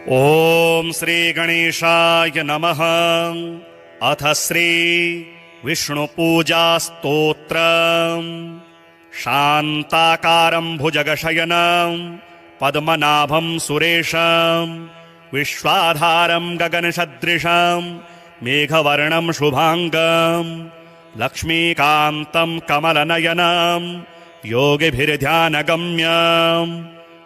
ओम श्री गणेशाय नमः। अथ श्री विष्णुपूजा स्तोत्रम्। शान्ताकारं भुजगशयनं पद्मनाभं सुरेशं विश्वाधारं गगनसदृशं मेघवर्णं शुभांगं लक्ष्मीकान्तं कमलनयनं योगिभिर्ध्यानगम्यं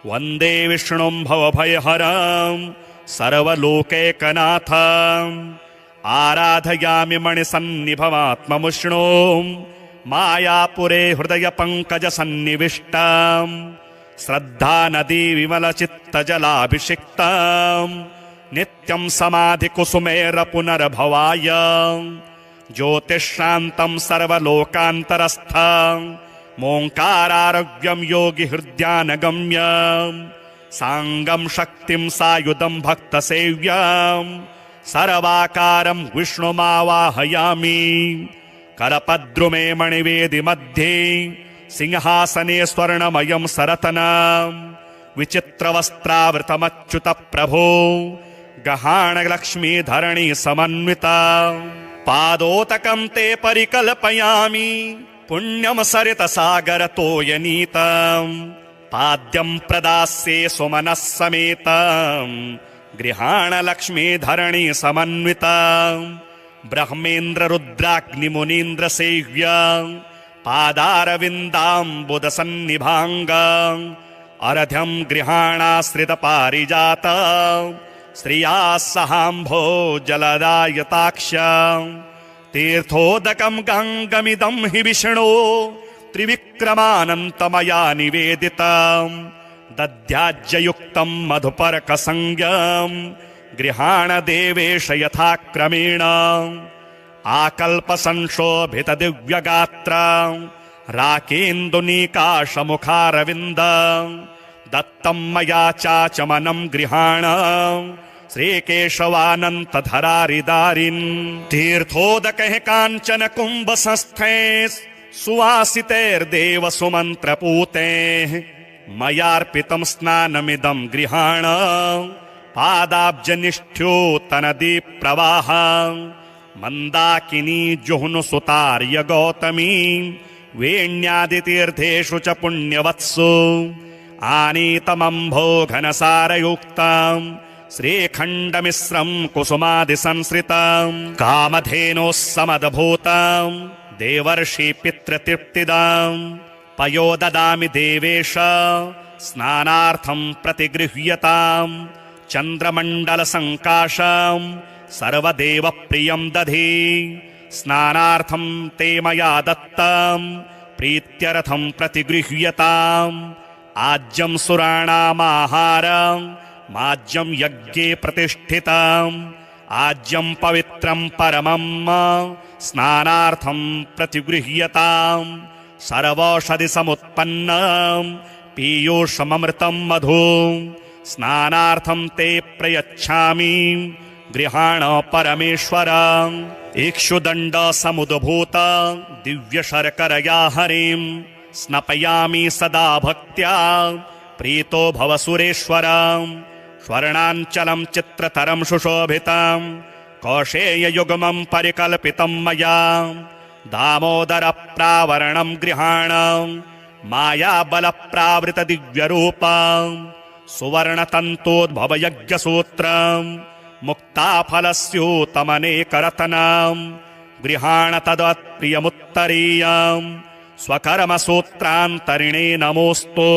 वन्दे विष्णुं भवभयहरं सर्वलोकैकनाथम्। आराधयामि मणिसन्निभमात्ममुष्णुं मायापुरे हृदयपङ्कजसन्निविष्टां श्रद्धानदी विमलचित्तजलाभिषिक्तां नित्यं समाधिकुसुमेरपुनर्भवाय ज्योतिःशान्तं सर्वलोकान्तरस्थं मोङ्कारारोग्यं योगिहृद्यानगम्यं साङ्गं शक्तिं सायुधं भक्तसेव्यं सर्वाकारं विष्णुमावाहयामि। करपद्रुमे मणिवेदि मध्ये सिंहासने स्वर्णमयं सरतनं विचित्रवस्त्रावृतमच्युतप्रभो गहाणलक्ष्मीधरणी समन्विता। पादोतकं ते परिकल्पयामि पुण्यं सरितसागरतोयनीतं पाद्यं प्रदास्ये सुमनः समेतं गृहाणलक्ष्मीधरणी समन्विता। ब्रह्मेन्द्र रुद्राग्निमुनीन्द्र सेव्यं पादारविन्दाम्बुदसन्निभाङ्गं अर्घ्यं गृहाणाश्रितपारिजातं श्रियाः सहाम्भोजलदायताक्ष्यं तीर्थोदकं गङ्गमिदं हि विष्णो त्रिविक्रमानन्तमया निवेदितं दध्याज्ययुक्तं मधुपर्कसंज्ञं गृहाणदेवेश यथाक्रमेण। आकल्पसंशोभितदिव्यगात्रं राकेन्दुनीकाशमुखारविन्दं दत्तं मया चाचमनं गृहाणं श्रीकेशवानन्तधरारिदारिन्। तीर्थोदकैः काञ्चन कुम्भसंस्थे सुवासितैर्देव सुमन्त्रपूतैः मयार्पितं स्नानमिदं गृहाणं पादाब्जनिष्ठ्योत्तनदीप्रवाहं मन्दाकिनी जुह्नुसुतार्य गौतमी वेण्यादितीर्थेषु च पुण्यवत्सु आनीतमम्भो घनसारयुक्तं श्रीखण्डमिश्रं कुसुमादिसंश्रितं कामधेनोः समदभूतं देवर्षिपितृतृप्तिदां पयो ददामि देवेश स्नानार्थं प्रतिगृह्यताम्। चन्द्रमण्डलसङ्काशं सर्वदेवप्रियं दधि स्नानार्थं ते मया दत्तं प्रीत्यर्थं प्रतिगृह्यताम्। आज्यं सुराणामाहारं माज्यं यज्ञे प्रतिष्ठितम् आज्यं पवित्रं परमं स्नानार्थं प्रतिगृह्यताम्। सर्वौषधिसमुत्पन्नं पीयूषममृतं मधु स्नानार्थं ते प्रयच्छामि गृहाण परमेश्वर। इक्षुदण्ड समुद्भूत दिव्यशर्करया हरिं स्नपयामि सदा भक्त्या प्रीतो भव सुरेश्वर। स्वर्णाञ्चलं चित्रतरं सुशोभितं कौशेययुग्मं परिकल्पितं मया दामोदरप्रावरणं गृहाणं मायाबलप्रावृतदिव्यरूपं सुवर्णतन्तोद्भवयज्ञसूत्रं मुक्ताफलस्यूतमनेकरत्नं गृहाण तदत्प्रियमुत्तरीयं स्वकर्मसूत्रान्तरिणे नमोऽस्तु।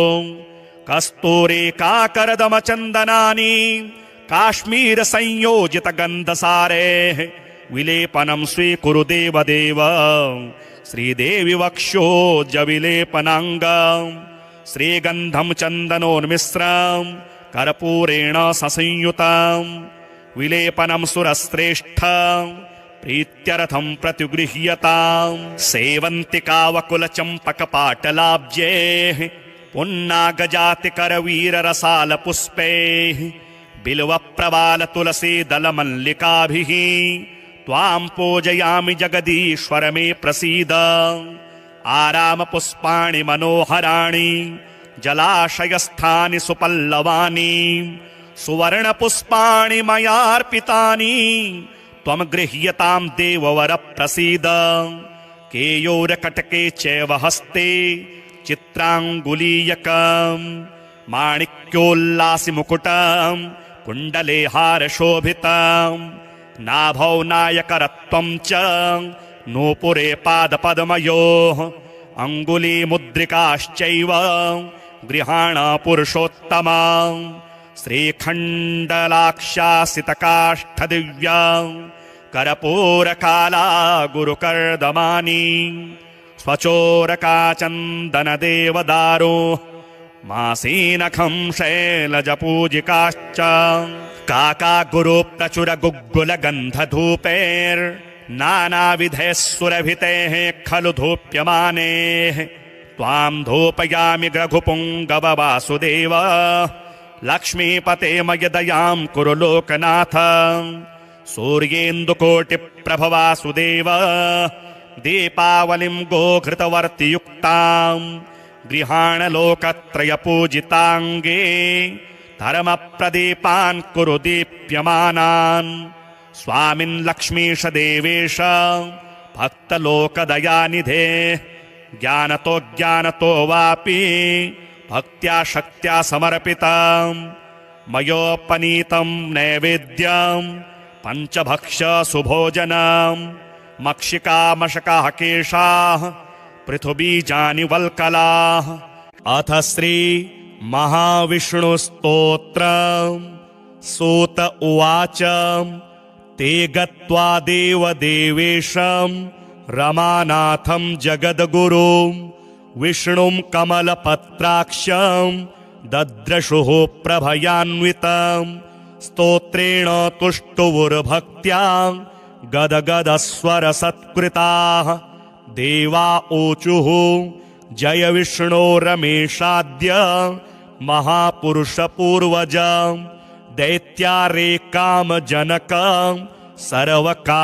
कस्तूरिकाकरदमचन्दनानि काश्मीरसंयोजितगन्धसारेः विलेपनं स्वीकुरु देवदेव। श्रीदेवि वक्षोजविलेपनाङ्गं श्रीगन्धं चन्दनोन्मिश्रं कर्पूरेण ससंयुतं विलेपनं सुरश्रेष्ठं प्रीत्यर्थं प्रतिगृह्यताम्। सेवन्तिकावकुलचम्पकपाटलाब्जैः पुन्नागजातिकरवीररसालपुष्पैः बिल्वप्रवालतुलसीदलमल्लिकाभिः त्वां पूजयामि जगदीश्वर मे प्रसीद। आरामपुष्पाणि मनोहराणि जलाशयस्थानि सुपल्लवानि सुवर्णपुष्पाणि मयार्पितानि त्वं गृह्यतां देववर प्रसीद केयोरकटके चैव हस्ते चित्राङ्गुलीयकम् माणिक्योल्लासिमुकुटं कुण्डले हारशोभितं नाभौ नायकरत्वं च नूपुरे पादपद्मयोः अङ्गुलीमुद्रिकाश्चैव गृहाण पुरुषोत्तमा श्रीखण्डलाक्षासितकाष्ठदिव्या कर्पूरकाला गुरुकर्दमानि स्वचोरकाचन्दनदेवदारो मासीनखं शैलजपूजिकाश्च काकागुरुप्रचुरगुग्गुलगन्धधूपैर्नानाविधैः सुरभितेः खलु धूप्यमानेः त्वां धूपयामि रघुपुङ्गव वासुदेव लक्ष्मीपते मयदयां कुरु लोकनाथ सूर्येन्दुकोटिप्रभ वासुदेव दीपावलिं गोघृतवर्तियुक्तां गृहाण लोकत्रयपूजिताङ्गे धर्मप्रदीपान् कुरु दीप्यमानान् स्वामिन् लक्ष्मीश देवेश भक्तलोकदयानिधे ज्ञानतो ज्ञानतो वापि भक्त्या शक्त्या समर्पितं मयोपनीतं नैवेद्यं पञ्चभक्ष्य सुभोजनं मक्षिकामशकाः केशाः पृथुबीजानि वल्कलाः अथ श्री महाविष्णुस्तोत्रम् सूत उवाच ते गत्वा देवदेवेशं रमानाथं जगद्गुरुं विष्णुं कमलपत्राक्षं दद्रशुः प्रभयान्वितं स्तोत्रेण तुष्टुवुर्भक्त्या गदगदस्वरसत्कृताः देवा ऊचुः जय विष्णो रमेशाद्य महापुरुषपूर्वजं दैत्यारे कामजनकं सर्वकामफलप्रदं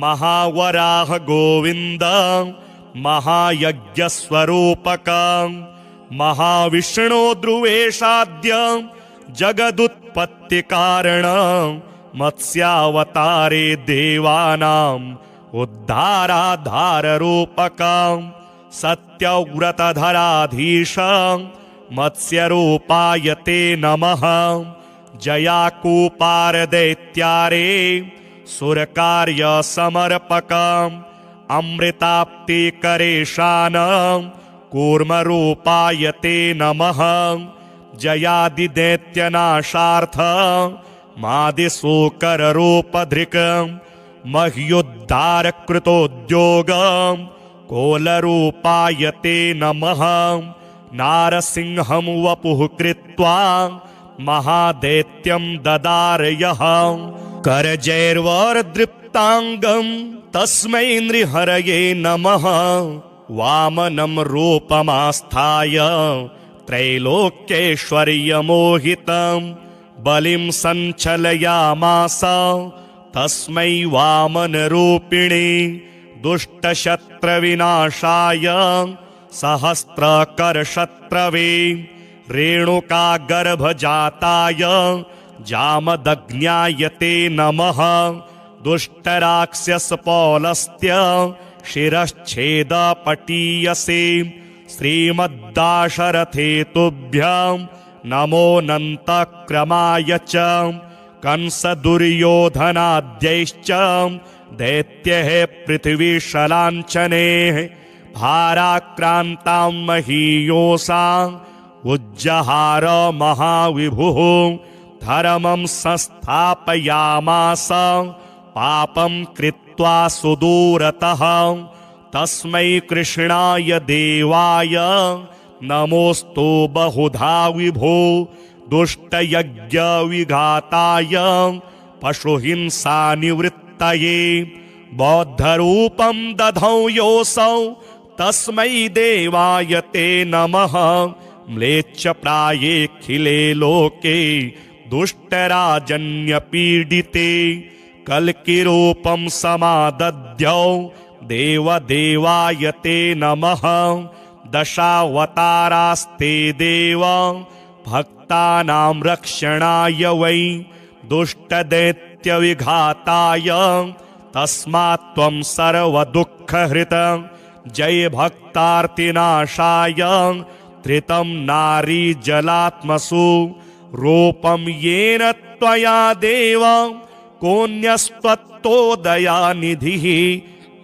महावराह गोविन्दं महायज्ञस्वरूपकं महाविष्णो ध्रुवेशाद्यं जगदुत्पत्तिकारणं मत्स्यावतारे देवानाम् उद्धाराधाररूपकं सत्यव्रतधराधीशं मत्स्यरूपाय ते नमः जयाकूपारदैत्यारे सुरकार्यसमर्पकम् अमृताप्तिकरेशानं कूर्मरूपाय ते नमः जयादिदैत्यनाशार्थं मादिशूकररूपधृकं मह्युद्धारकृतोद्योगं कोलरूपाय ते नमः नारसिंहं वपुः कृत्वा महादैत्यं ददारयः करजैर्वरदृप्ताङ्गं तस्मै नृहरये नमः वामनं रूपमास्थाय त्रैलोक्यैश्वर्यमोहितं बलिं सञ्चलयामास तस्मै वामनरूपिणे दुष्टशत्रविनाशाय सहस्रकरशत्रवे रेणुकागर्भजाताय जामदग्न्याय ते नमः दुष्टराक्षसपौलस्त्य शिरश्छेदपटीयसे श्रीमद्दाशरथे तुभ्यं नमोऽनन्तक्रमाय च कंसदुर्योधनाद्यैश्च दैत्यैः पृथिवीशलाञ्छनैः भाराक्रान्तां महीयोषां उज्जहार महाविभुः धर्मं संस्थापयामास पापं कृत्वा सुदूरतः तस्मै कृष्णाय देवाय नमोऽस्तु बहुधा विभो दुष्टयज्ञविघाताय पशुहिंसानिवृत्तये बौद्धरूपं दधौ योऽसौ तस्मै देवाय ते नमः म्लेच्छप्रायेऽखिले लोके दुष्टराजन्यपीडिते कल्किरूपं समादद्यौ देवदेवाय ते नमः दशावतारास्ते देव भक्तानां रक्षणाय वै दुष्टदैत्यविघाताय तस्मात् त्वं सर्वदुःखहृत जय भक्तार्तिनाशाय धृतं नारीजलात्मसु रूपं येन त्वया देव कोऽन्यस्त्वत्तोदयानिधिः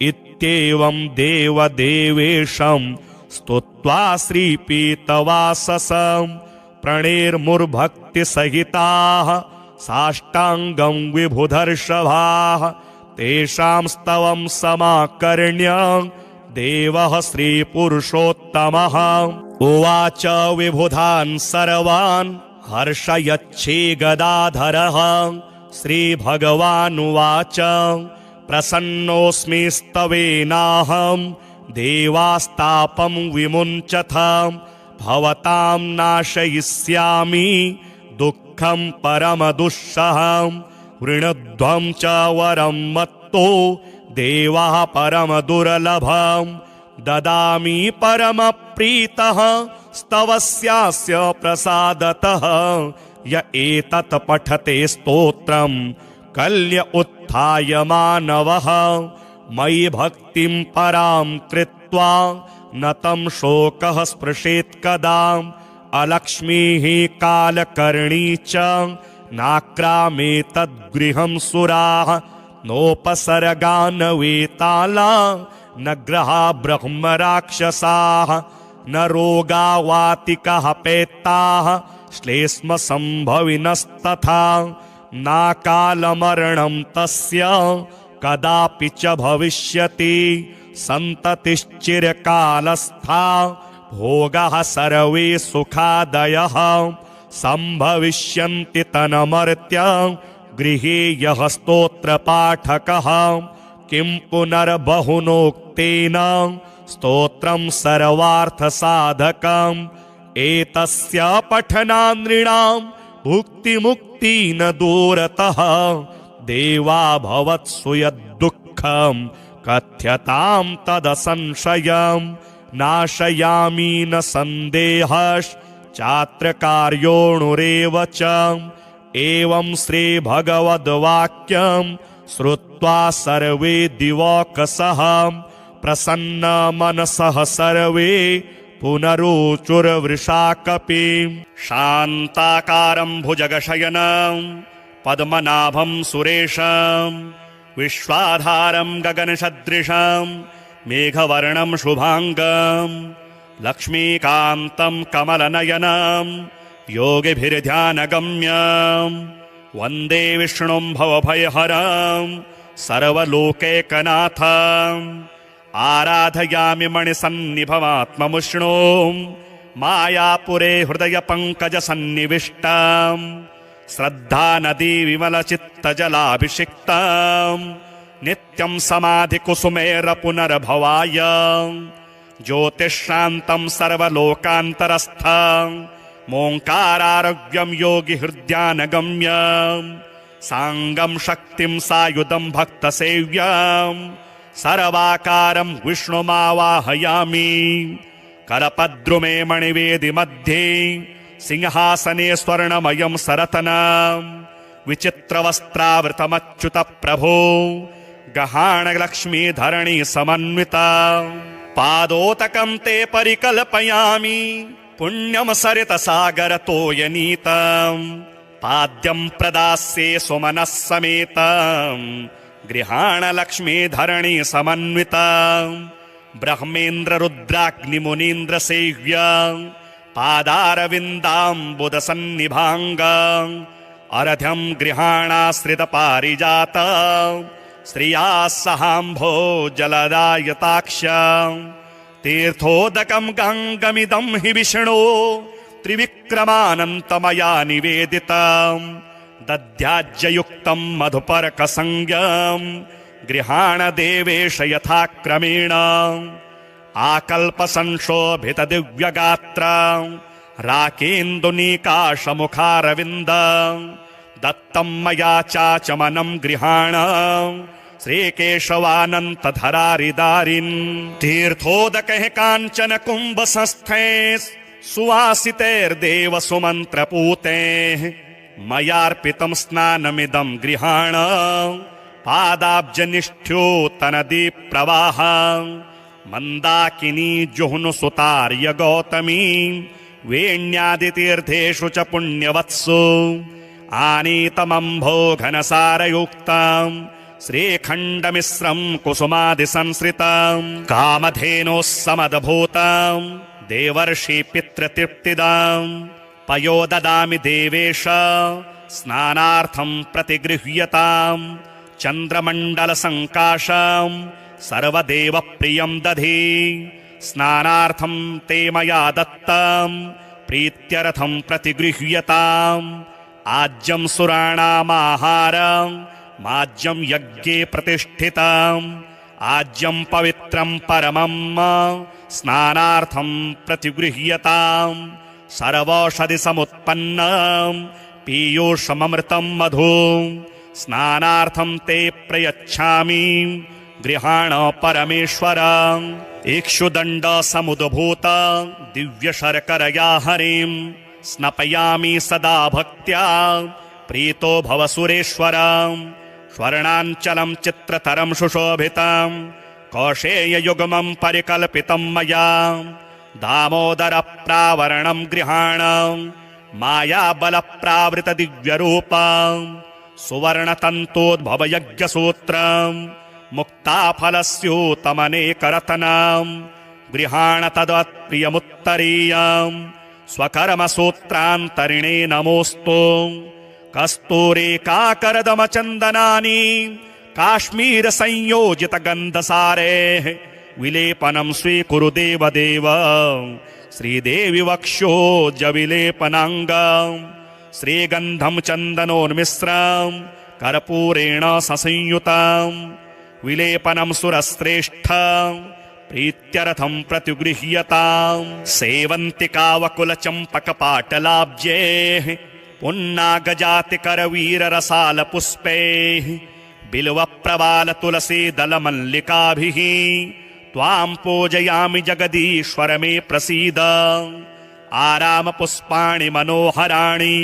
इत्येवं देवदेवेशं स्तुत्वा श्रीपीतवाससं प्रणेर्मुर्भक्तिसहिताः साष्टाङ्गं विभुधर्षभाः तेषां स्तवं समाकर्ण्य देवः श्रीपुरुषोत्तमः उवाच विबुधान् सर्वान् हर्षयच्छे गदाधरः श्रीभगवानुवाच प्रसन्नोऽस्मि स्तवेनाहं देवास्तापं विमुञ्चथ भवतां नाशयिष्यामि दुःखं परमदुःसहं वृणध्वं च वरं मत्तो देवः परमदुर्लभं ददामि परमप्रीतः स्तवस्यास्य प्रसादतः य एतत् पठते स्तोत्रं कल्य उत्थाय मानवः मयि भक्तिं परां कृत्वा न तं शोकः स्पृशेत् कदा अलक्ष्मीः कालकर्णी च नाक्रामेतद्गृहं सुराः नोपसर्गान् वेताला न ग्रहा ब्रह्मराक्षसाः न रोगावातिकः पेत्ताः श्लेष्मसम्भविनस्तथा नाकालमरणं तस्य कदापि च भविष्यति सन्ततिश्चिरकालस्था भोगाः सर्वे सुखादयः सम्भविष्यन्ति तन्मर्त्य गृहे यः स्तोत्रपाठकः किं पुनर्बहुनोक्तेन स्तोत्रं सर्वार्थसाधकम् एतस्य पठनात् नृणां भुक्तिमुक्ति न दूरतः देवा भवत्सु यद्दुःखं कथ्यतां तदसंशयं नाशयामि न सन्देहश्चात्र कार्योऽणुरेव च एवं श्रीभगवद्वाक्यं श्रुत्वा सर्वे दिवौकसः प्रसन्नमनसः सर्वे पुनरुचुर्वृषाकपिं शान्ताकारं भुजगशयनं पद्मनाभं सुरेशं विश्वाधारं गगनसदृशं मेघवर्णं शुभांगं लक्ष्मीकान्तं कमलनयनं योगिभिर्ध्यानगम्यं वन्दे विष्णुं भवभयहरं सर्वलोकैकनाथम् आराधयामि मणिसन्निभमात्ममुष्णों मायापुरे हृदयपङ्कजसन्निविष्टां श्रद्धानदी विमलचित्तजलाभिषिक्तां नित्यं समाधिकुसुमेरपुनर्भवाय ज्योतिःशान्तं सर्वलोकान्तरस्थं मोङ्कारारोग्यं योगिहृद्यानगम्यं साङ्गं शक्तिं सायुधं भक्तसेव्यं सर्वाकारं विष्णुमावाहयामि करपद्रुमे मणिवेदि मध्ये सिंहासने स्वर्णमयं सरतनं विचित्रवस्त्रावृतमच्युत प्रभो गहाणलक्ष्मी धरणी समन्विता पादोतकं ते परिकल्पयामि पुण्यं सरितसागरतोयनीतं पाद्यं प्रदास्ये सुमनः समेतं गृहाणलक्ष्मी धरणी समन्विता ब्रह्मेन्द्र रुद्राग्निमुनीन्द्र सेव्या पादारविन्दाम्बुदसन्निभाङ्गं अर्घ्यं गृहाणाश्रितपारिजात श्रिया सहाम्भो जलदायताक्ष्यं तीर्थोदकं गङ्गमिदं हि विष्णो त्रिविक्रमानन्तमया निवेदितं दध्याज्ययुक्तं मधुपर्कसंज्ञं गृहाणदेवेश यथाक्रमेण आकल्पसंशोभितदिव्यगात्रं राकेन्दुनीकाशमुखारविन्दं दत्तं मया चाचमनं गृहाणं श्रीकेशवानन्तधरारिदारिन् तीर्थोदकैः काञ्चन कुम्भसंस्थैः सुवासितैर्देव सुमन्त्रपूतैः मयार्पितं स्नानमिदं गृहाण पादाब्जनिष्ठ्योतनदीप्रवाह मन्दाकिनी जुह्नुसुतार्य गौतमी वेण्यादितीर्थेषु च पुण्यवत्सु आनीतमम्भो घनसारयुक्ताम् श्रीखण्डमिश्रम् कुसुमादिसंसृताम् कामधेनोः समदभूताम् देवर्षि पितृतृप्तिदाम् पयो ददामि देवेश स्नानार्थम् प्रतिगृह्यताम् चन्द्रमण्डलसङ्काशाम् सर्वदेव प्रियम् दधि स्नानार्थम् ते मया दत्ताम् प्रीत्यर्थम् प्रतिगृह्यताम् आज्यम् सुराणामाहारम् माज्यम् यज्ञे प्रतिष्ठिताम् आज्यम् पवित्रम् परमम् स्नानार्थम् प्रतिगृह्यताम् सर्वौषधि समुत्पन्नम् पीयूषममृतम् मधु स्नानार्थम् ते प्रयच्छामि गृहाण परमेश्वर इक्षुदण्ड समुद्भूत दिव्यशर्करया हरिम् स्नपयामि सदा भक्त्या प्रीतो भव सुरेश्वर स्वर्णाञ्चलम् चित्रतरम् सुशोभितम् कौशेययुग्मम् परिकल्पितम् मया दामोदरप्रावरणम् गृहाण मायाबलप्रावृतदिव्यरूपम् सुवर्णतन्तोद्भवयज्ञसूत्रम् मुक्ताफलस्यूतमनेकरत्नम् गृहाण तद्वत्प्रियमुत्तरीयम् स्वकर्मसूत्रान्तरिणे नमोऽस्तु कस्तूरीकाकरदमचन्दनानि काश्मीरसंयोजितगन्धसारेः विलेपनम् स्वीकुरु देवदेव श्रीदेवि वक्षोजविलेपनाङ्गम् श्रीगन्धम् चन्दनोन्मिश्रम् कर्पूरेण ससंयुतम् विलेपनम् सुरश्रेष्ठ प्रीत्यर्थम् प्रतिगृह्यताम् सेवन्तिकावकुलचम्पकपाटलाब्जैः पुन्नागजातिकरवीररसालपुष्पैः बिल्वप्रवालतुलसीदलमल्लिकाभिः त्वाम् पूजयामि जगदीश्वर मे प्रसीद आरामपुष्पाणि मनोहराणि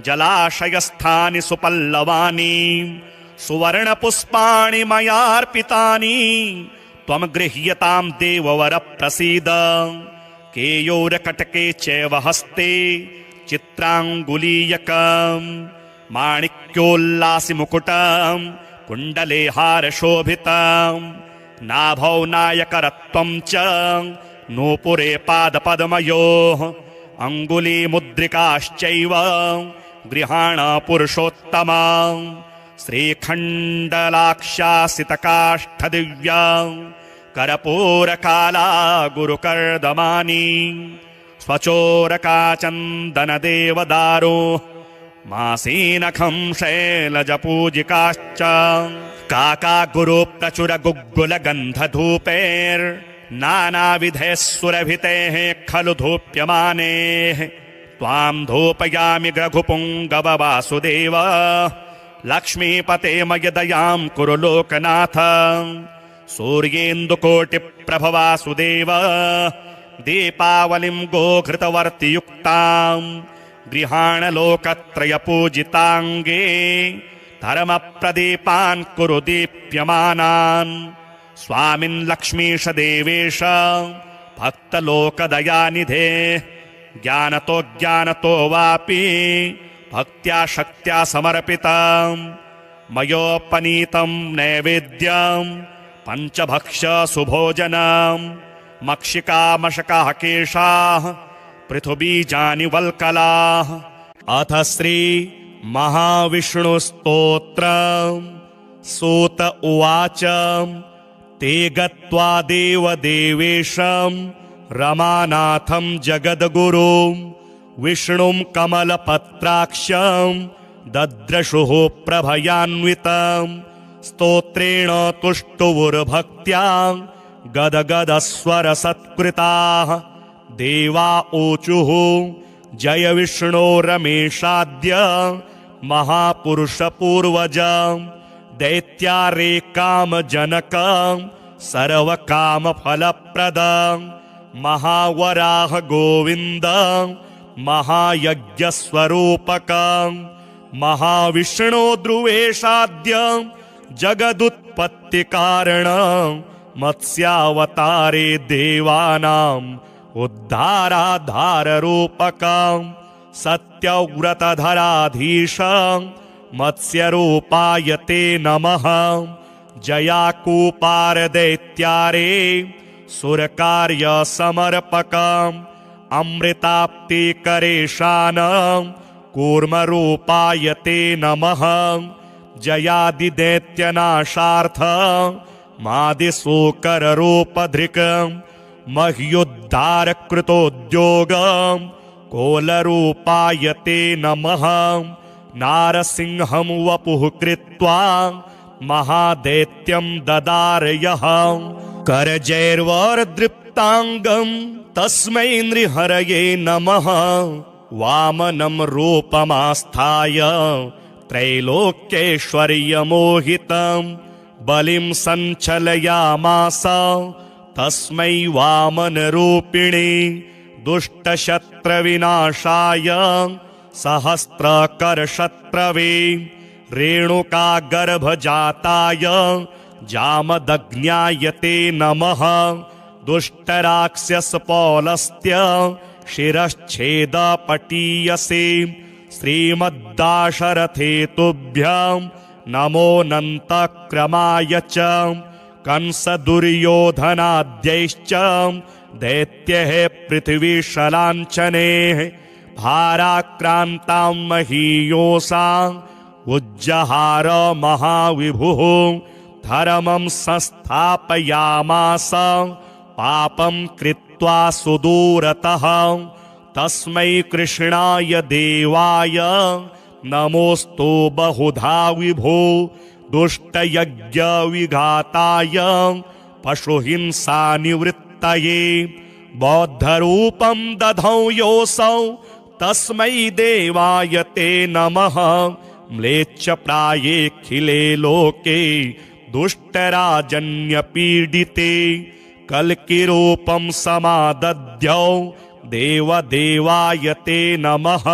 जलाशयस्थानि सुपल्लवानि सुवर्णपुष्पाणि मयार्पितानि त्वम् गृह्यताम् देववर प्रसीद केयोरकटके चैव हस्ते चित्राङ्गुलीयकम् माणिक्योल्लासि मुकुटम् कुण्डले हारशोभितम् नाभौ नायकरत्वम् च नूपुरे पादपद्मयोः अङ्गुलीमुद्रिकाश्चैव गृहाण पुरुषोत्तमा श्रीखण्डलाक्षासितकाष्ठदिव्या कर्पूरकाला गुरुकर्दमानि स्वचोरकाचन्दनदेवदारो मासीनखं शैलजपूजिकाश्च काकागुरुप्रचुरगुग्गुलगन्धधूपैर्नानाविधैः सुरभितेः खलु धूप्यमानेः त्वाम् धूपयामि रघुपुङ्गव वासुदेव लक्ष्मीपते मयदयाम् कुरु लोकनाथ सूर्येन्दुकोटिप्रभ वासुदेव दीपावलिम् गोघृतवर्तियुक्ताम् गृहाण लोकत्रयपूजिताङ्गे धर्मप्रदीपान् कुरु दीप्यमानान् स्वामिन् लक्ष्मीश देवेश भक्तलोकदयानिधे ज्ञानतो ज्ञानतो वापि भक्त्या शक्त्या समर्पितम् मयोपनीतम् नैवेद्यम् पञ्चभक्ष्य सुभोजनम् मक्षिकामशकाः केशाः पृथुबीजानि वल्कलाः अथ श्री महाविष्णुस्तोत्रम् सूत उवाच ते गत्वा देवदेवेशम् रमानाथम् जगद्गुरुम् विष्णुम् कमलपत्राक्षम् दद्रशुः प्रभयान्वितम् स्तोत्रेण तुष्टुवुर्भक्त्या गदगदस्वरसत्कृताः देवा ऊचुः जय विष्णो रमेशाद्य महापुरुषपूर्वज दैत्यारे कामजनक सर्वकामफलप्रद महावराह गोविन्द महायज्ञस्वरूपक महाविष्णो ध्रुवेशाद्य जगदुत्पत्तिकारण मत्स्यावतारे देवानाम् उद्धाराधाररूपक सत्यव्रतधराधीश मत्स्यरूपाय ते नमः जयाकूपारदैत्यारे सुरकार्य समर्पक अमृताप्तिकरेशान कूर्मरूपाय ते नमः जयादिदैत्यनाशार्थ मादिशूकररूपधृक् मह्युद्धारकृतोद्योग कोलरूपाय ते नमः नारसिंहं वपुः कृत्वा महादैत्यं ददारयः करजैर्वरदृप्ताङ्गं तस्मै नृहरये नमः वामनं रूपमास्थाय त्रैलोक्यैश्वर्यमोहितं बलिं सञ्चलयामास तस्मै वामनरूपिणे दुष्टशत्रविनाशाय सहस्रकरशत्रवे रेणुकागर्भजाताय जामदग्न्याय ते नमः दुष्टराक्षसपौलस्त्य शिरश्छेदपटीयसे श्रीमद्दाशरथे तुभ्यं नमोऽनन्तक्रमाय च कंसदुर्योधनाद्यैश्च दैत्यैः पृथिवीशलाञ्छनैः भाराक्रान्तां महीयोषाम् उज्जहार महाविभुः धर्मं संस्थापयामास पापं कृत्वा सुदूरतः तस्मै कृष्णाय देवाय नमोऽस्तु बहुधा विभो दुष्टयज्ञविघाताय पशुहिंसानिवृत्तये बौद्धरूपं दधौ योऽसौ तस्मै देवाय ते नमः म्लेच्छप्रायेऽखिले लोके दुष्टराजन्यपीडिते कल्किरूपं समादद्यौ देवदेवाय ते नमः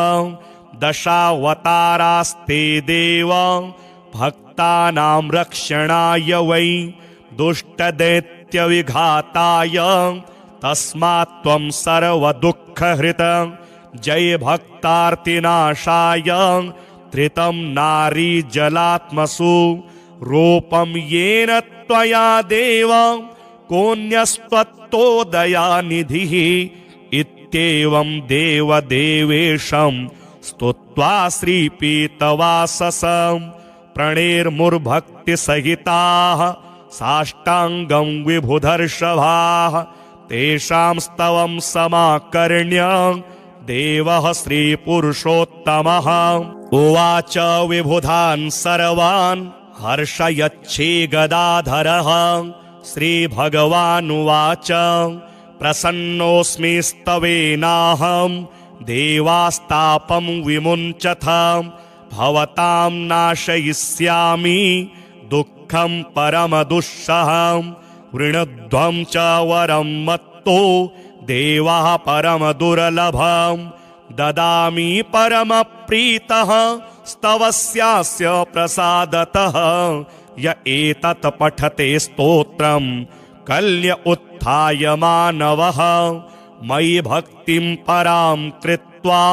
दशावतारास्ते देव भक्तानां रक्षणाय वै दुष्टदैत्यविघाताय तस्मात् त्वं सर्वदुःखहृत जय भक्तार्तिनाशाय धृतं नारी जलात्मसु रूपं येन त्वया देव कोऽन्यस्त्वत्तोदयानिधिः इत्येवं देवदेवेशं स्तुत्वा श्रीपीतवाससं प्रणेर्मुर्भक्तिसहिताः साष्टाङ्गं विभुधर्षभाः तेषां स्तवं समाकर्ण्य देवः श्रीपुरुषोत्तमः उवाच विबुधान् सर्वान् हर्षयच्छे गदाधरः श्रीभगवानुवाच प्रसन्नोऽस्मि स्तवेनाहं देवास्तापं विमुञ्चथ भवतां नाशयिष्यामि दुःखं परमदुःसहं वृणध्वं च वरं मत्तो देवः परमदुर्लभं ददामि परमप्रीतः स्तवस्यास्य प्रसादतः य एतत् पठते स्तोत्रं कल्य उत्थाय मानवः मयि भक्तिं परां कृत्वा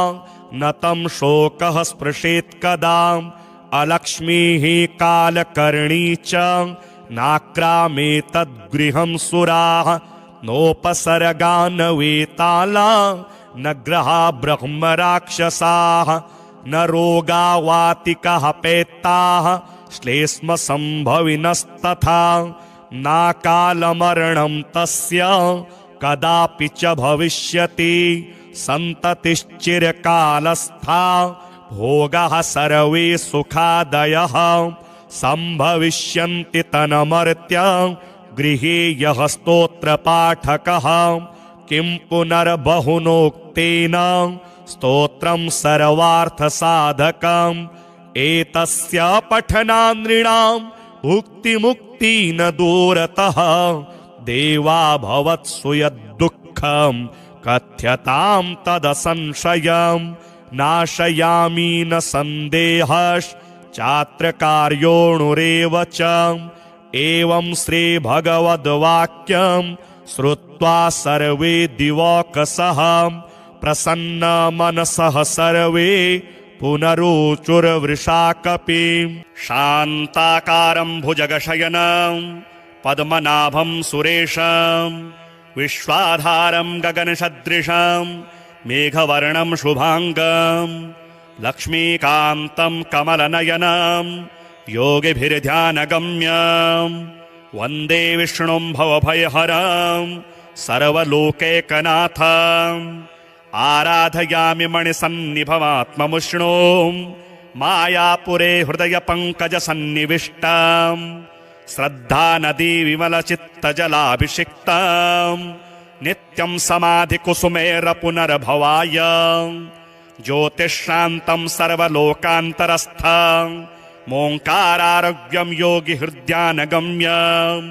न तं शोकः स्पृशेत् कदा अलक्ष्मीः कालकर्णी च नाक्रामेतद्गृहं सुराः नोपसर्गान् वेताला न ग्रहा ब्रह्मराक्षसाः न रोगावातिकाः पैत्ताः श्लेष्मसम्भविनस्तथा नाकालमरणं तस्य कदापि च भविष्यति सन्ततिश्चिरकालस्था भोगाः सर्वे सुखादयः सम्भविष्यन्ति तन्मर्त्य गृहे यः स्तोत्रपाठकः किं पुनर्बहुनोक्तेन स्तोत्रं सर्वार्थसाधकम् एतस्य पठनात् नृणां भुक्तिमुक्ति न दूरतः देवा भवत्सु यद्दुःख दुःखं कथ्यतां तदसंशयं नाशयामि न सन्देहश्चात्र कार्योऽणुरेव च। एवं श्रीभगवद्वाक्यं श्रुत्वा सर्वे दिवौकसः प्रसन्नमनसः सर्वे पुनरुचुर्वृषाकपिं। शान्ताकारं भुजगशयनं पद्मनाभं सुरेशं विश्वाधारं गगनसदृशं मेघवर्णं शुभांगं लक्ष्मीकान्तं कमलनयनं योगिभिर्ध्यानगम्यं वन्दे विष्णुं भवभयहरं सर्वलोकैकनाथम्। आराधयामि मणिसन्निभमात्ममुष्णों मायापुरे हृदयपङ्कजसन्निविष्टां श्रद्धानदी विमलचित्तजलाभिषिक्तां नित्यं समाधिकुसुमेरपुनर्भवाय ज्योतिःशान्तं सर्वलोकान्तरस्थं मोङ्कारारोग्यं योगिहृद्यानगम्यं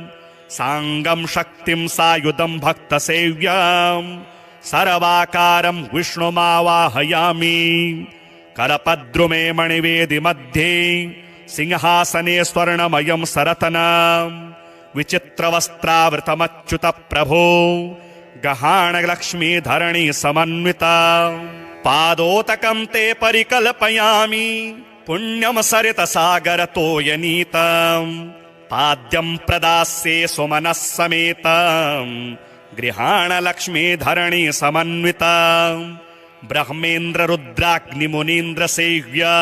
साङ्गं शक्तिं सायुधं भक्तसेव्यं सर्वाकारं विष्णुमावाहयामि। करपद्रुमे मणिवेदि मध्ये सिंहासने स्वर्णमयं सरतनं विचित्रवस्त्रावृतमच्युत प्रभो गहाणलक्ष्मीधरणी समन्विता। पादोतकं ते परिकल्पयामि पुण्यं सरितसागरतोयनीतं पाद्यं प्रदास्ये सुमनः समेतं गृहाणलक्ष्मीधरणी समन्विता। ब्रह्मेन्द्र रुद्राग्निमुनीन्द्र सेव्या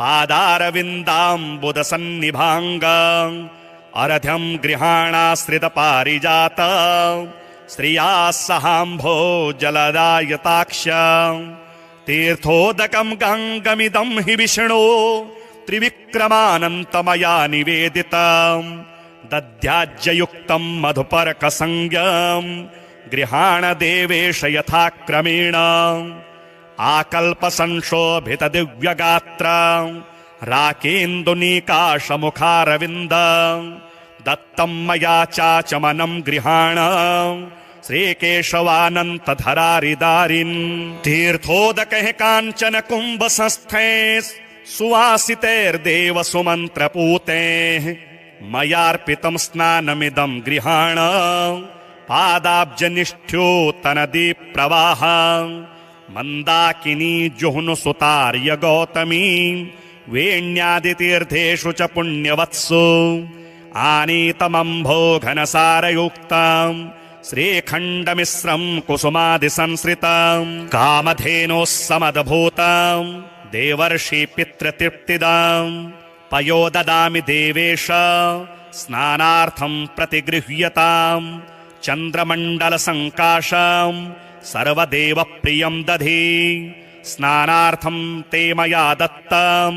पादारविन्दाम्बुदसन्निभाङ्गं अर्घ्यं गृहाणाश्रितपारिजात श्रिया सहाम्भो जलदायताक्ष्या। तीर्थोदकं गङ्गमिदं हि विष्णो त्रिविक्रमानन्तमया निवेदितं दध्याज्ययुक्तं मधुपर्कसंज्ञं गृहाणदेवेश यथाक्रमेण। आकल्पसंशोभितदिव्यगात्रं राकेन्दुनीकाशमुखारविन्दं दत्तं मया चाचमनं गृहाणं श्रीकेशवानन्तधरारिदारिन्। तीर्थोदकैः काञ्चन कुम्भसंस्थे सुवासितैर्देव सुमन्त्रपूतैः मयार्पितं स्नानमिदं गृहाणं पादाब्जनिष्ठ्योत्तनदीप्रवाहं मन्दाकिनी जुह्नुसुतार्य गौतमी वेण्यादितीर्थेषु च पुण्यवत्सु आनीतमम्भो घनसारयुक्तं श्रीखण्डमिश्रं कुसुमादिसंश्रितं कामधेनोः समद्भूतं देवर्षि पितृतृप्तिदां पयो ददामि देवेश स्नानार्थं प्रतिगृह्यतां चन्द्रमण्डलसङ्काशं सर्वदेवप्रियं दधि स्नानार्थं ते मया दत्तं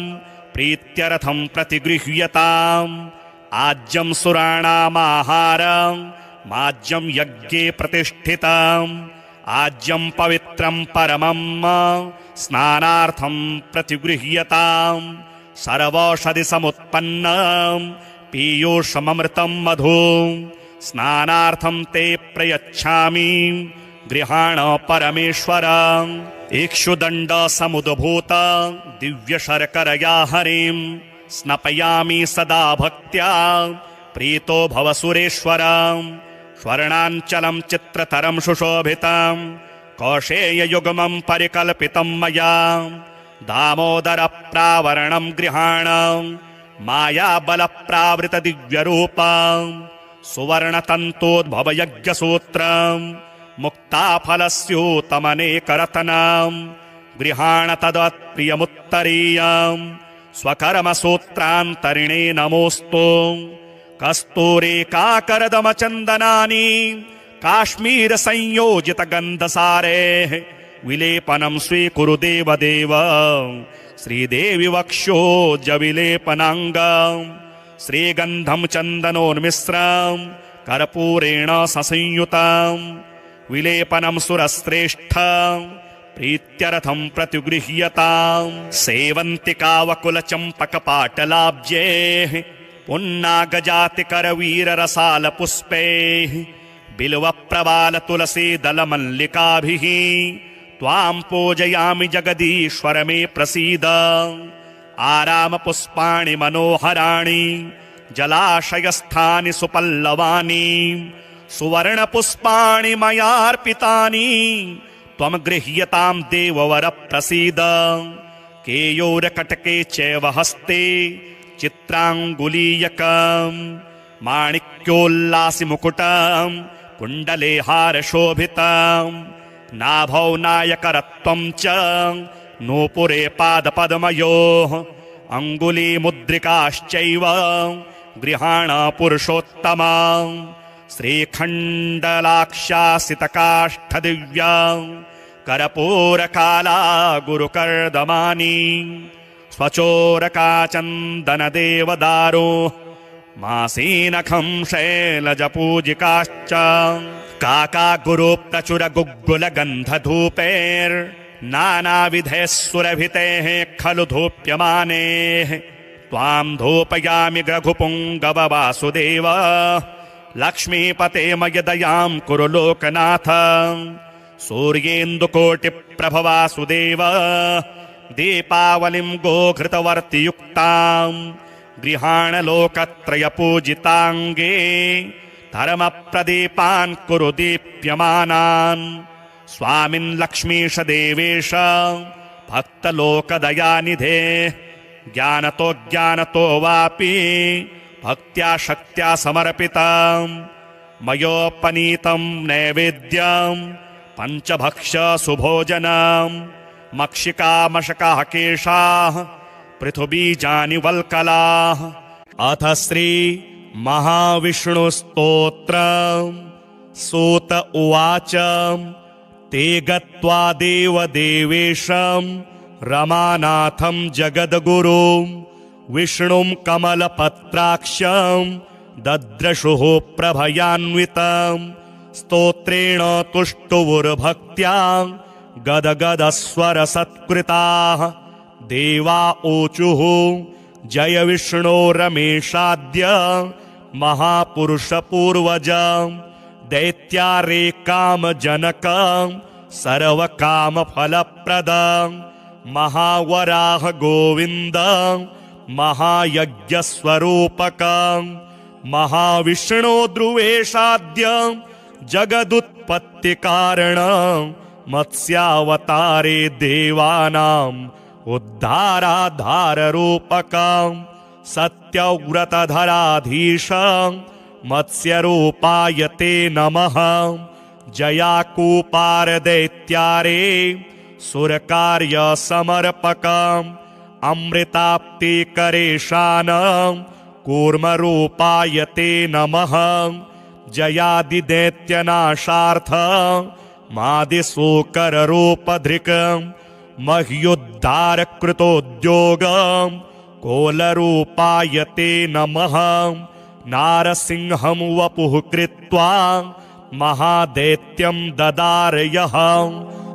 प्रीत्यर्थं प्रतिगृह्यताम् आज्यं सुराणामाहारं माज्यं यज्ञे प्रतिष्ठितम् आज्यं पवित्रं परमं स्नानार्थं प्रतिगृह्यताम् सर्वौषधिसमुत्पन्नं पीयूषममृतं मधु स्नानार्थं ते प्रयच्छामि गृहाण परमेश्वर। इक्षुदण्ड समुद्भूत दिव्यशर्करया हरिं स्नपयामि सदा भक्त्या प्रीतो भव सुरेश्वर। स्वर्णाञ्चलं चित्रतरं सुशोभितं कौशेययुग्मं परिकल्पितं मया दामोदरप्रावरणं गृहाणं मायाबलप्रावृतदिव्यरूपं सुवर्णतन्तोद्भवयज्ञसूत्रं मुक्ताफलस्यूतमनेकरत्नं गृहाण तदत्प्रियमुत्तरीयं स्वकर्मसूत्रान्तरिणे नमोऽस्तु। कस्तूरिकाकरदमचन्दनानि काश्मीरसंयोजितगन्धसारेः विलेपनं स्वीकुरु देवदेव। श्रीदेवि वक्षोजविलेपनाङ्गं श्रीगन्धं चन्दनोन्मिश्रं कर्पूरेण ससंयुतं विलेपनं सुरश्रेष्ठं प्रीत्यर्थं प्रतिगृह्यताम्। सेवन्तिकावकुलचम्पकपाटलाब्जैः पुन्नागजातिकरवीररसालपुष्पैः बिल्वप्रवालतुलसीदलमल्लिकाभिः त्वां पूजयामि जगदीश्वर मे प्रसीद। आरामपुष्पाणि मनोहराणि जलाशयस्थानि सुपल्लवानि सुवर्णपुष्पाणि मयार्पितानि त्वं गृह्यतां देववर प्रसीद। केयोरकटके चैव हस्ते चित्राङ्गुलीयकम् माणिक्योल्लासि मुकुटम् कुण्डले हारशोभितम् नाभौ नायकरत्वं च नूपुरे पादपद्मयोः अङ्गुलीमुद्रिकाश्चैव गृहाण पुरुषोत्तमा श्रीखण्डलाक्षासितकाष्ठदिव्या कर्पूरकाला गुरुकर्दमानि स्वचोरकाचन्दनदेवदारो मासीनखं शैलजपूजिकाश्च काकागुरुप्रचुरगुग्गुलगन्धधूपैर्नानाविधैः सुरभितेः खलु धूप्यमानेः त्वां धूपयामि रघुपुङ्गव वासुदेव लक्ष्मीपते मय दयां कुरु लोकनाथ सूर्येन्दुकोटिप्रभ वासुदेव दीपावलिं गोघृतवर्तियुक्तां गृहाण लोकत्रयपूजिताङ्गे धर्मप्रदीपान् कुरु दीप्यमानान् स्वामिन् लक्ष्मीश देवेश भक्तलोकदयानिधे ज्ञानतो ज्ञानतो वापि भक्त्या शक्त्या समर्पितं मयोपनीतं नैवेद्यं पञ्चभक्ष्य सुभोजनं मक्षिका मशकाः केशाः पृथुबीजानि वल्कलाः। अथ श्री महाविष्णुस्तोत्रम्। सूत उवाच ते गत्वा देवदेवेशं रमानाथं जगद्गुरुं विष्णुं कमलपत्राक्षं दद्रशुः प्रभयान्वितं स्तोत्रेण तुष्टुवुर्भक्त्या गदगदस्वरसत्कृताः देवा ऊचुः जय विष्णो रमेशाद्य महापुरुषपूर्वज दैत्यारे कामजनकं सर्वकामफलप्रदं महावराह गोविन्द महायज्ञस्वरूपकं महाविष्णो ध्रुवेशाद्य जगदुत्पत्तिकारणं मत्स्यावतारे देवानाम् उद्धाराधाररूपकं सत्यव्रतधराधीशं मत्स्यरूपाय ते नमः जयाकूपारदैत्यारे सुरकार्यसमर्पकम् अमृताप्तिकरेशानं कूर्मरूपाय ते नमः जयादिदैत्यनाशार्थं मादिशूकररूपधृकम् मह्युद्धारकृतोद्योगं कोलरूपाय ते नमः नारसिंहं वपुः कृत्वा महादैत्यं ददारयः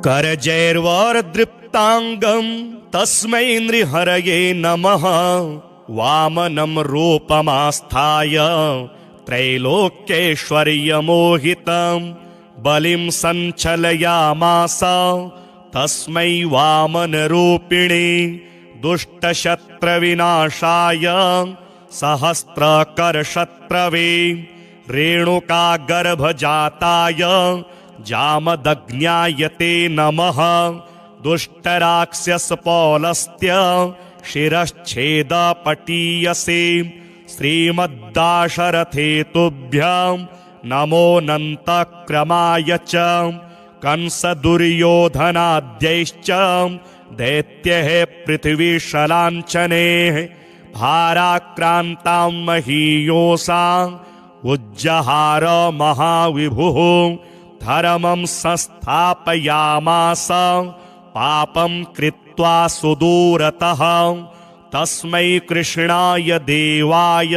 करजैर्वरदृप्ताङ्गं तस्मै नृहरये नमः वामनं रूपमास्थाय त्रैलोक्यैश्वर्यमोहितं बलिं सञ्चलयामास तस्मै वामनरूपिणे दुष्टशत्रविनाशाय सहस्रकरशत्रवे रेणुकागर्भजाताय जामदग्न्याय ते नमः दुष्टराक्षसपौलस्त्य शिरश्छेदपटीयसे श्रीमद्दाशरथे तुभ्यं नमोऽनन्तक्रमाय च कंसदुर्योधनाद्यैश्च दैत्यैः पृथिवीशलाञ्छनैः भाराक्रान्तां महीयोषाम् उज्जहार महाविभुः धर्मं संस्थापयामास पापं कृत्वा सुदूरतः तस्मै कृष्णाय देवाय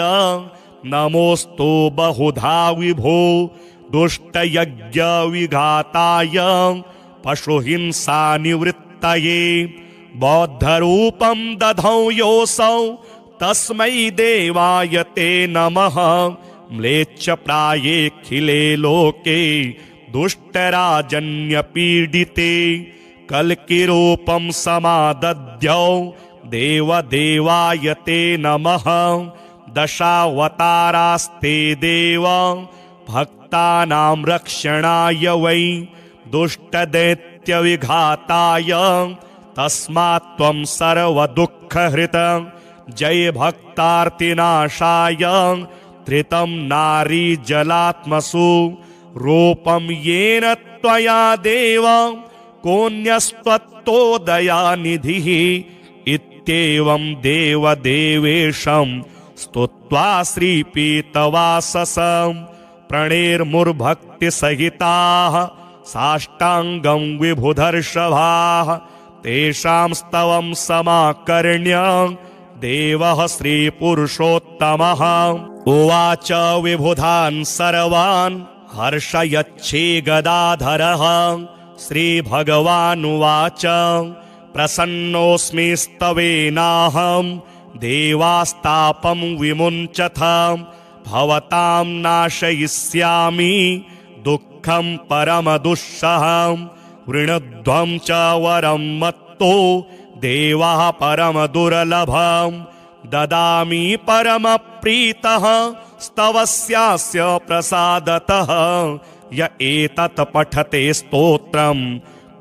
नमोऽस्तु बहुधा विभो दुष्टयज्ञविघाताय पशुहिंसानिवृत्तये बौद्धरूपं दधौ योऽसौ तस्मै देवाय ते नमः म्लेच्छप्रायेऽखिले लोके दुष्टराजन्यपीडिते कल्किरूपं समादद्यौ देवदेवाय ते नमः दशावतारास्ते देव भक्तानां रक्षणाय वै दुष्टदैत्यविघाताय तस्मात् त्वं सर्वदुःखहृत जय भक्तार्तिनाशाय धृतं नारी जलात्मसु रूपं येन त्वया देव कोऽन्यस्त्वत्तो दयानिधिः इत्येवं देवदेवेशं स्तुत्वा श्रीपीतवाससं प्रणेर्मुर्भक्तिसहिताः साष्टाङ्गं विभुधर्षभाः तेषां स्तवं समाकर्ण्य देवः श्रीपुरुषोत्तमः उवाच विबुधान् सर्वान् हर्षयच्छे गदाधरः श्रीभगवानुवाच प्रसन्नोऽस्मि स्तवेनाहं देवास्तापं विमुञ्चथ भवतां नाशयिष्यामि दुःखं परमदुःसहं वृणध्वं च वरं मत्तो देवः परमदुर्लभं ददामि परमप्रीतः स्तवस्यास्य प्रसादतः य एतत् पठते स्तोत्रं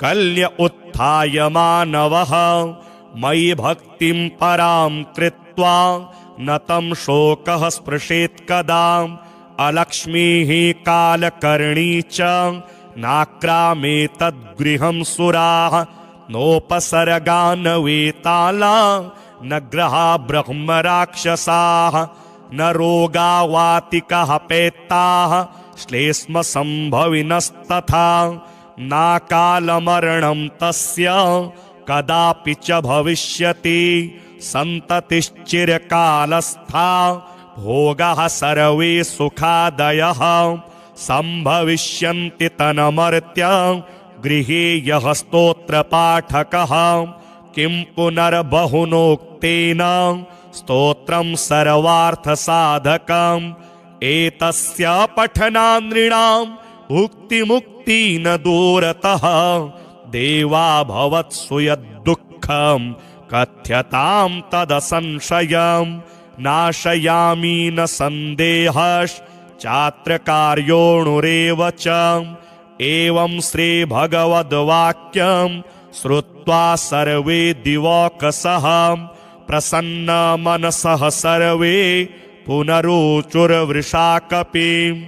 कल्य उत्थाय मानवः मयि भक्तिं परां कृत्वा न तं शोकः स्पृशेत् कदा अलक्ष्मीः कालकर्णी च नाक्रामेतद्गृहं सुराः नोपसर्गान् वेताला न ग्रहा ब्रह्मराक्षसाः न रोगा वातिकाः पेत्ताः श्लेष्मसम्भविनस्तथा नाकालमरणं तस्य कदापि च भविष्यति सन्ततिश्चिरकालस्था भोगाः सर्वे सुखादयः सम्भविष्यन्ति तन्मर्त्य गृहे यः स्तोत्रपाठकः किं पुनर्बहुनोक्तेन स्तोत्रं सर्वार्थसाधकम् एतस्य पठनात् नृणां भुक्तिमुक्ति न दूरतः देवा भवत्सु यद्दुःखं कथ्यतां तदसंशयं नाशयामि न सन्देहश्चात्र कार्योऽणुरेव च एवं श्रीभगवद्वाक्यं श्रुत्वा सर्वे दिवौकसः प्रसन्नमनसः सर्वे पुनरुचुर्वृषा कपिम्।